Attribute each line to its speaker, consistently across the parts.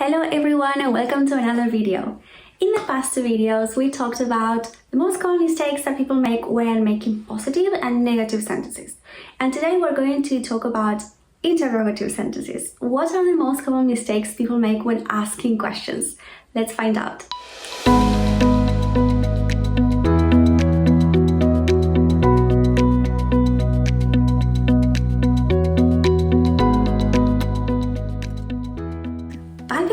Speaker 1: Hello everyone and welcome to another video. In the past two videos, we talked about the most common mistakes that people make when making positive and negative sentences. And today we're going to talk about interrogative sentences. What are the most common mistakes people make when asking questions? Let's find out.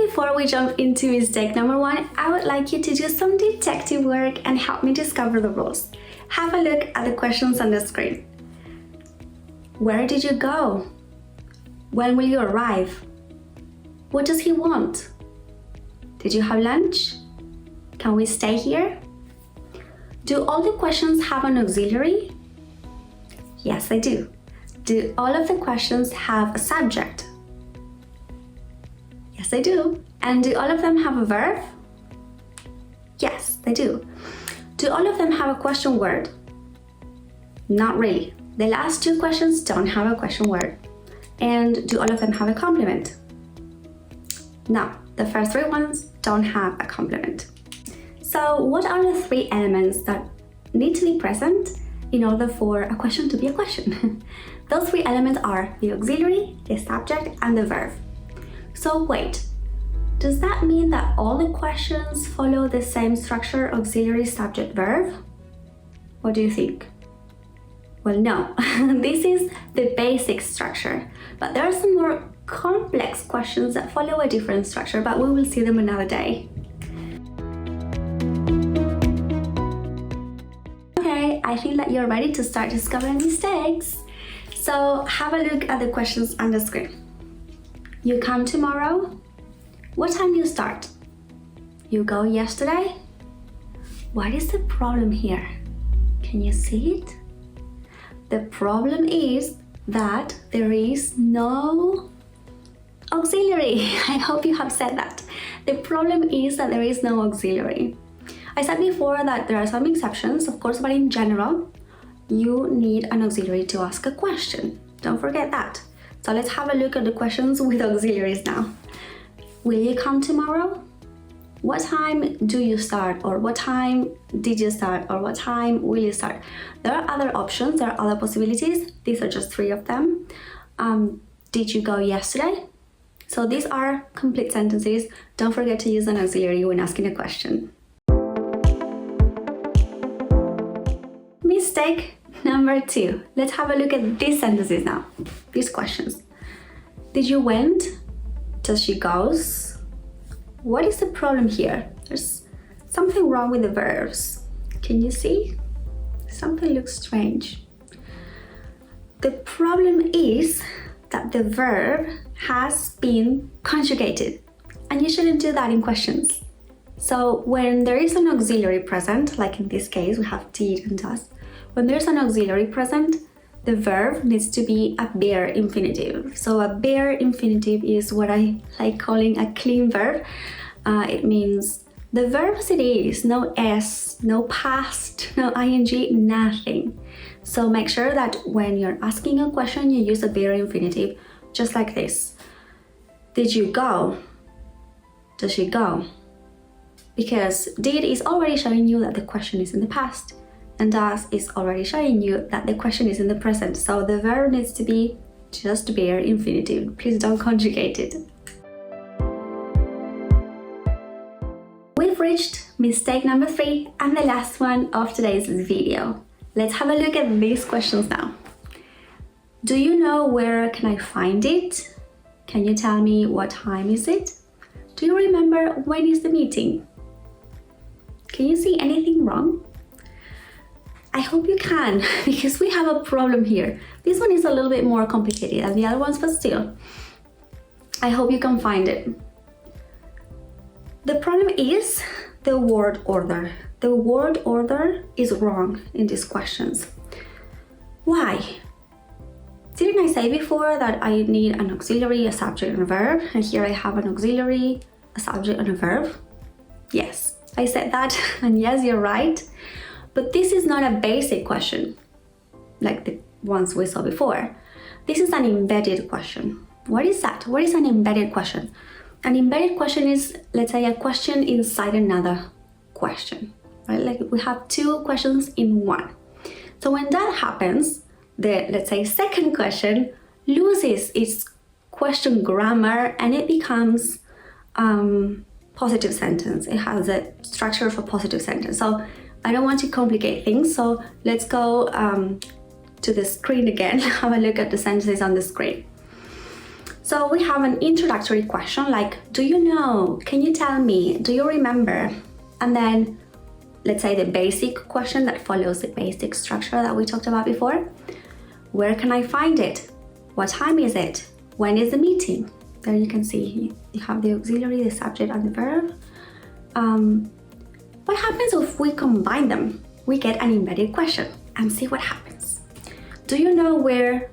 Speaker 1: Before we jump into mistake number one, I would like you to do some detective work and help me discover the rules. Have a look at the questions on the screen. Where did you go? When will you arrive? What does he want? Did you have lunch? Can we stay here? Do all the questions have an auxiliary? Yes, they do. Do all of the questions have a subject? Yes, they do. And do all of them have a verb? Yes, they do. Do all of them have a question word? Not really. The last two questions don't have a question word. And do all of them have a complement? No, the first three ones don't have a complement. So what are the three elements that need to be present in order for a question to be a question? Those three elements are the auxiliary, the subject, and the verb. So wait, does that mean that all the questions follow the same structure, auxiliary, subject, verb? What do you think? Well, no, this is the basic structure, but there are some more complex questions that follow a different structure, but we will see them another day. Okay, I think that you're ready to start discovering mistakes. So have a look at the questions on the screen. You come tomorrow? What time do you start? You go yesterday? What is the problem here? Can you see it? The problem is that there is no auxiliary. I hope you have said that. The problem is that there is no auxiliary. I said before that there are some exceptions, of course, but in general, you need an auxiliary to ask a question. Don't forget that. So let's have a look at the questions with auxiliaries now. Will you come tomorrow? What time do you start? Or what time did you start? Or what time will you start? There are other options, there are other possibilities. These are just three of them. Did you go yesterday? So these are complete sentences. Don't forget to use an auxiliary when asking a question. Mistake number two. Let's have a look at these sentences now. These questions. Did you went? Does she goes? What is the problem here? There's something wrong with the verbs. Can you see? Something looks strange. The problem is that the verb has been conjugated, and you shouldn't do that in questions. So when there is an auxiliary present, like in this case we have did and does, when there's an auxiliary present, the verb needs to be a bare infinitive. So a bare infinitive is what I like calling a clean verb. It means the verb as it is, no s, no past, no ing, nothing. So make sure that when you're asking a question, you use a bare infinitive, just like this. Did you go? Does she go? Because did is already showing you that the question is in the past, and does is already showing you that the question is in the present. So the verb needs to be just bare infinitive. Please don't conjugate it. We've reached mistake number three and the last one of today's video. Let's have a look at these questions now. Do you know where can I find it? Can you tell me what time is it? Do you remember when is the meeting? Can you see anything wrong? I hope you can, because we have a problem here. This one is a little bit more complicated than the other ones, but still, I hope you can find it. The problem is the word order. The word order is wrong in these questions. Why? Didn't I say before that I need an auxiliary, a subject, and a verb? And here I have an auxiliary, a subject, and a verb? Yes, I said that, and yes, you're right. But this is not a basic question, like the ones we saw before. This is an embedded question. What is that? What is an embedded question? An embedded question is, let's say, a question inside another question, right? Like we have two questions in one. So when that happens, the, let's say, second question loses its question grammar and it becomes positive sentence. It has the structure of a positive sentence. So I don't want to complicate things, so let's go to the screen again, have a look at the sentences on the screen. So we have an introductory question like, do you know? Can you tell me? Do you remember? And then let's say the basic question that follows the basic structure that we talked about before. Where can I find it? What time is it? When is the meeting? There you can see you have the auxiliary, the subject, and the verb. What happens if we combine them? We get an embedded question and see what happens. Do you know where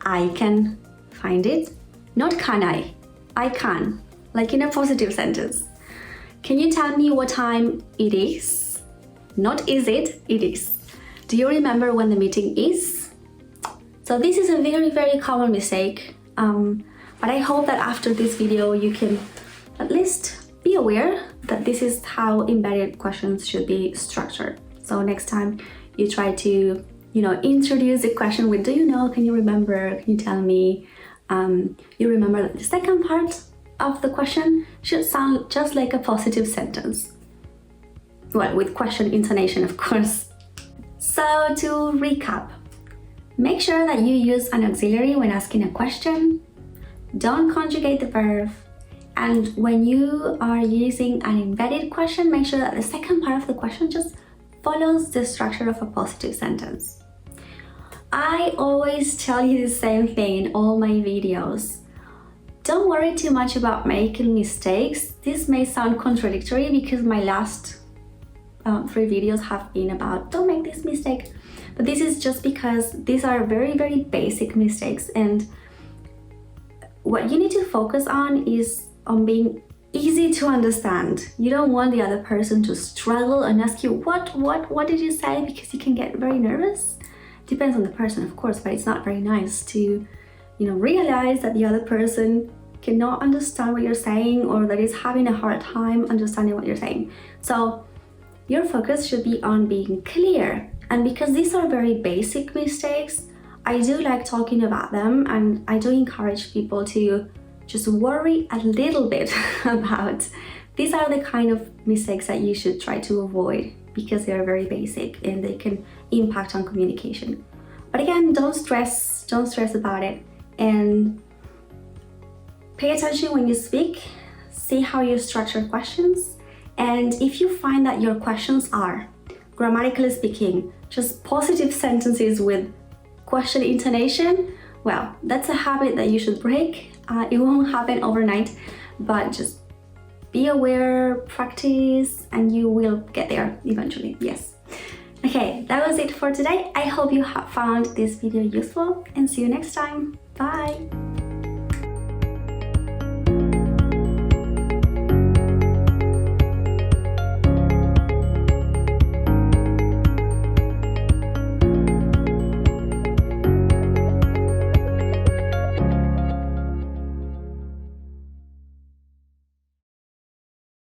Speaker 1: I can find it? Not can I can, like in a positive sentence. Can you tell me what time it is? Not is it, it is. Do you remember when the meeting is? So this is a very, very common mistake, but I hope that after this video you can at least be aware that this is how embedded questions should be structured. So next time you try to, introduce a question with, do you know, can you remember, can you tell me? You remember that the second part of the question should sound just like a positive sentence. Well, with question intonation, of course. So to recap, make sure that you use an auxiliary when asking a question. Don't conjugate the verb. And when you are using an embedded question, make sure that the second part of the question just follows the structure of a positive sentence. I always tell you the same thing in all my videos. Don't worry too much about making mistakes. This may sound contradictory because my last 3 videos have been about don't make this mistake. But this is just because these are very, very basic mistakes, and what you need to focus on is on being easy to understand. You don't want the other person to struggle and ask you, what did you say? Because you can get very nervous. Depends on the person, of course, but it's not very nice to, realize that the other person cannot understand what you're saying or that is having a hard time understanding what you're saying. So your focus should be on being clear. And because these are very basic mistakes, I do like talking about them, and I do encourage people to just worry a little bit about. These are the kind of mistakes that you should try to avoid because they are very basic and they can impact on communication. But again, don't stress about it, and pay attention when you speak, see how you structure questions, and if you find that your questions are, grammatically speaking, just positive sentences with question intonation, well, that's a habit that you should break. It won't happen overnight, but just be aware, practice, and you will get there eventually, yes. Okay, that was it for today. I hope you have found this video useful, and see you next time. Bye!